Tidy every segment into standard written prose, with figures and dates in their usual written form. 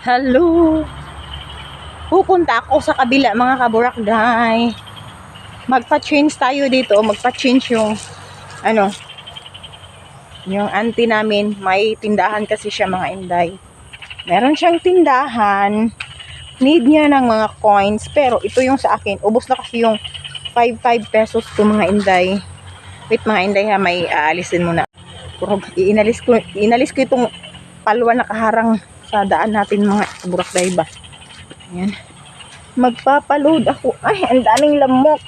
Hello. Pupunta ako sa kabila mga kaburakday. Magpa-change tayo dito. Magpa-change yung yung auntie namin. May tindahan kasi siya mga inday. Meron siyang tindahan. Need niya ng mga coins. Pero ito yung sa akin. Ubos na kasi yung 5 pesos to mga inday. Wait mga inday ha. May aalisin muna. Inalis ko itong palwa na kaharang sa daan natin mga kaburakday ba. Ayan. Magpapaload ako. Ay, ang daming lamok.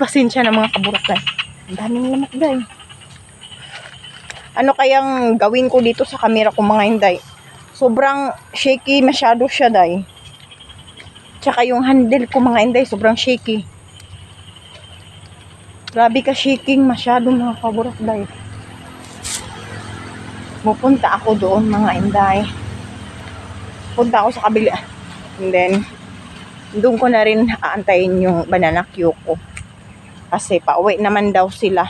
Pasensya na mga kaburakday. Ang daming lamok, day. Ano kayang gawin ko dito sa camera ko mga inday? Sobrang shaky masyado siya, day. Tsaka yung handle ko mga inday, sobrang shaky. Grabe ka shaking masyado mga kaburakday. Pupunta ako doon mga inday. Punta ako sa kabila. And then, doon ko na rin aantayin yung banana queue ko. Kasi pauwi naman daw sila.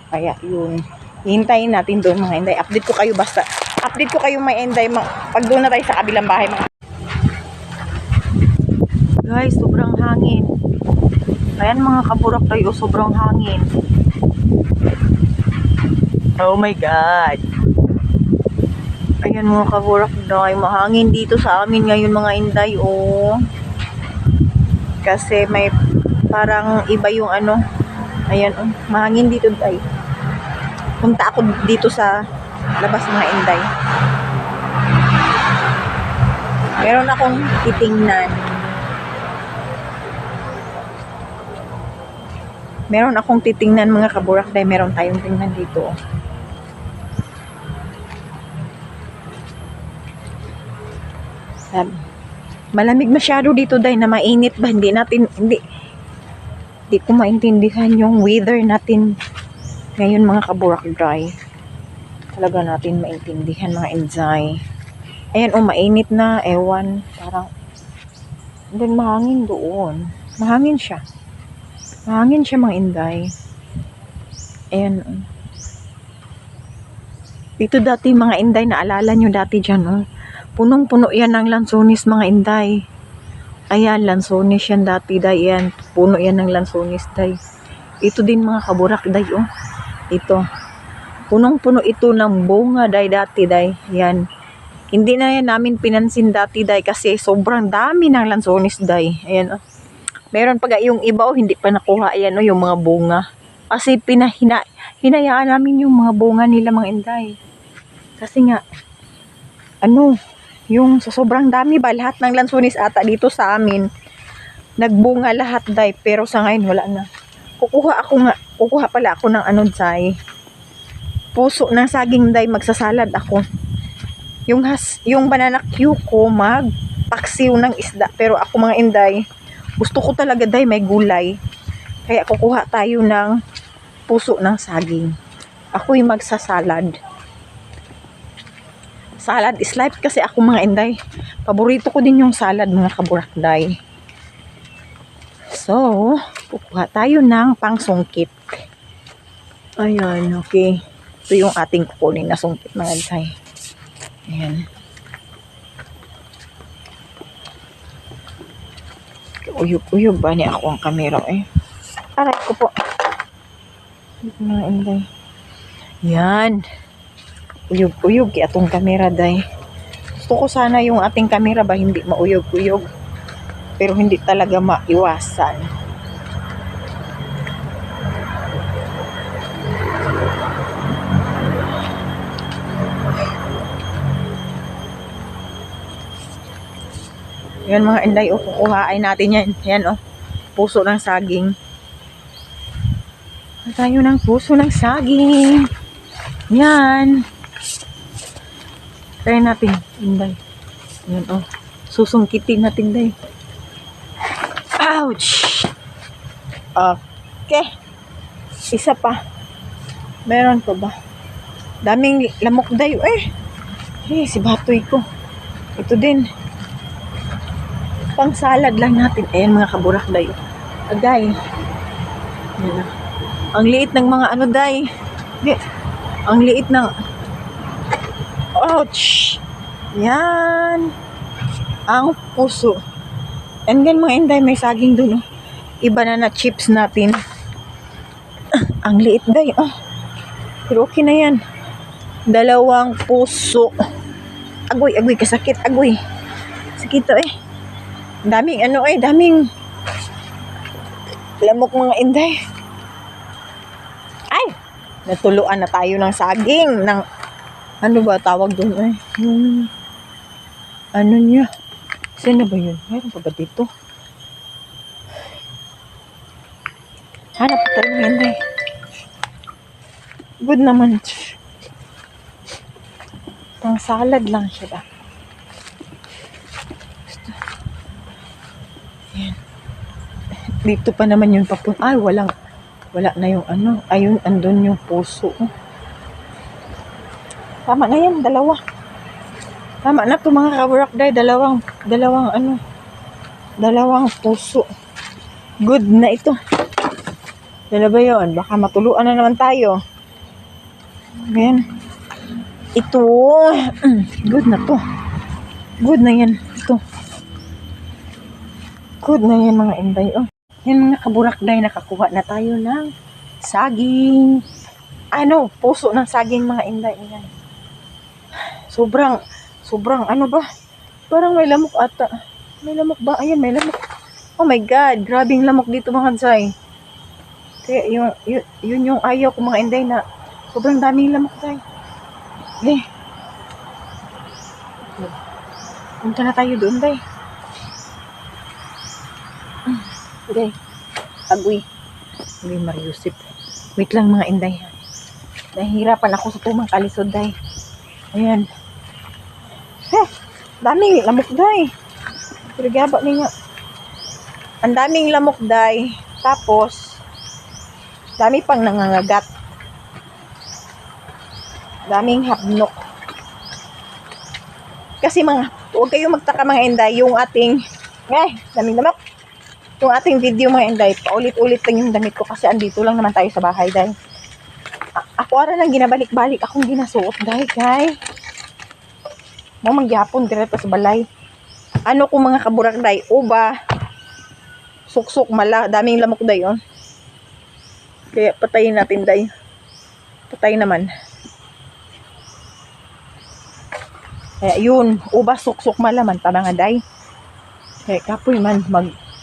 Kaya yun. Hintayin natin doon mga inday. Update ko kayo basta. Update ko kayo mga inday. Pag doon na tayo sa kabilang bahay mga. Guys, sobrang hangin. Ayan mga kaburak tayo. Sobrang hangin. Oh my God. Ayan mga kaburak day. Mahangin dito sa amin ngayon mga inday. Oh. Kasi may parang iba yung ayan, mahangin dito day. Punta ako dito sa labas mga inday. Meron akong titingnan. Meron akong titingnan mga kaburakday. Meron tayong tingnan dito. Malamig masyado dito day na mainit ba? Hindi ko maintindihan yung weather natin ngayon mga kaburakday. Talaga natin maintindihan mga inday. Ayan mainit na, ewan, parang doon mahangin doon. Mahangin siya mga inday. Ayan. Dito dati mga inday, naalala nyo dati dyan punong-puno yan ng lansonis mga inday. Ayan, lansonis yan dati day. Ayan, puno yan ng lansonis day. Ito din mga kaburakday ito. Punong-puno ito ng bunga day dati day. Ayan. Hindi na yan namin pinansin dati day kasi sobrang dami ng lansonis day. Ayan Meron pa yung iba hindi pa nakuha. Ayan yung mga bunga. Kasi hinayaan namin yung mga bunga nila mga inday. Kasi nga yung sa sobrang dami ba lahat ng lansonis ata dito sa amin nagbunga lahat day, pero sa ngayon wala na. Kukuha pala ako ng day, puso ng saging day, magsasalad ako. Yung banana queue ko magpaksiw ng isda, pero ako mga inday gusto ko talaga day may gulay, kaya kukuha tayo ng puso ng saging. Ako'y magsasalad. Salad is life kasi ako mga inday. Paborito ko din yung salad mga kaburakday. So, kukuha tayo ng pangsungkit. Ayan, okay. Ito yung ating kukunin na sungkit mga inday. Ayan. Uyog ba niya ako ang kamera Aray ko po. Mga inday. Yan. Uyog kaya atong kamera day. Gusto ko sana yung ating kamera ba hindi mauyog-uyog, pero hindi talaga maiwasan. Yan mga inday, kukuhain natin yan. Yan puso ng saging. Tayo ng puso ng saging. Yan. Try natin, inday. Yan susungkitin natin day. Ouch! Okay. Isa pa. Meron pa ba? Daming lamok day. Si batoy ko. Ito din. Pang salad lang natin. Ayan mga kaburakday. Agay. Yan ang liit ng mga day. Ang liit ng ouch! Yan. Ang puso. And then mga inday, may saging dun. Oh. Iba na chips natin. Ang liit day. Oh. Pero okay na yan. 2 puso. Agoy, kasakit. Agoy. Sakit to eh. Daming daming lamok mga inday. Ay! Natuluan na tayo ng saging. Ng, ano ba tawag doon eh? Ano niya? Saan na ba yun? Mayroon pa ba dito? Hanap pa tayo mga inday. Good naman. Pang salad lang siya ba? Yan. Dito pa naman yung papun. Ay, wala na yung ayun, andun yung puso. Tama na yan, 2. Tama na to mga kaburakday, 2 puso. Good na ito. Dala ba yun? Baka matuluan na naman tayo. Ayan. Ito. Good na to. Good na yan. Ito. Good na yan mga inday. Oh. Yan mga kaburakday, nakakuha na tayo ng saging. Puso ng saging mga inday. Ayan. Sobrang ba? Parang may lamok ata. May lamok ba? Ayan, may lamok. Oh my God, grabing lamok dito mga Zay. Kaya yun yung ayaw ko mga inday na sobrang daming lamok Zay. Okay. Punta na tayo doon Day. Okay. Agoy Mariusip. Wait lang mga inday. Nahihirapan ako sa tumang kalisod Day. Ayan. Daming lamok Day. Pero gaba niya. Ang daming lamok Day. Tapos dami pang nangangagat. Daming hapnok. Kasi huwag kayong magtaka mga inday, yung ating daming lamok. Yung ating video mga inday, paulit-ulit lang yung damit ko kasi andito lang naman tayo sa bahay Day. Ako ara lang ginabalik-balik akong ginasuot Day. Mo magyapon direto sa balay. Kung mga kaburakday, uba, suksok mala, daming lamok Day oh. Kaya patayin natin Day. Patay naman. Kaya yun, uba, suksok malaman pa mga Day. Kaya kapoy man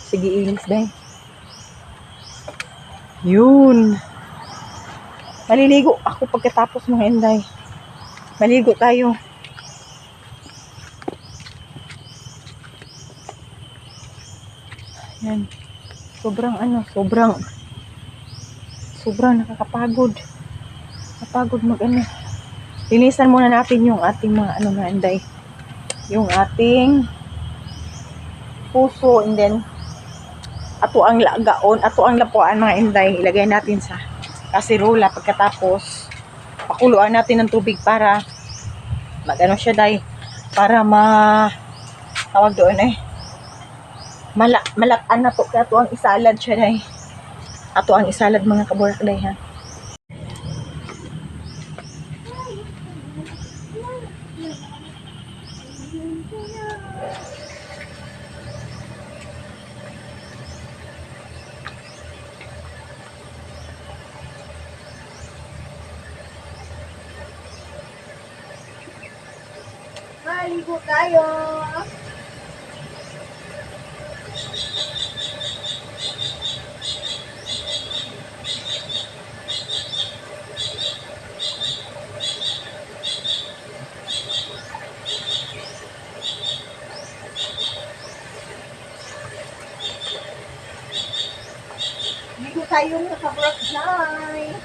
sige ilis Day. Yun. Maliligo ako pagkatapos mga inday. Maligo tayo. Yan. Sobrang nakakapagod. Kapagod Linisan muna natin yung ating mga mga inday. Yung ating puso and then ato ang lagaon, ato ang lapuan mga inday. Ilagay natin sa kasirola pagkatapos pakuluan natin ng tubig para siya Day. Para tawag doon malatan na to. Kaya ato ang isalad siya Day. Ato ang isalad mga kaburakday ha. Maligo tayo. Ligo tayo sa kaburakday.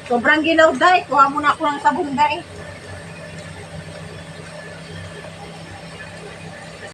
Sobrang ginaw, day. Kuha mo na ako ng sabon, day.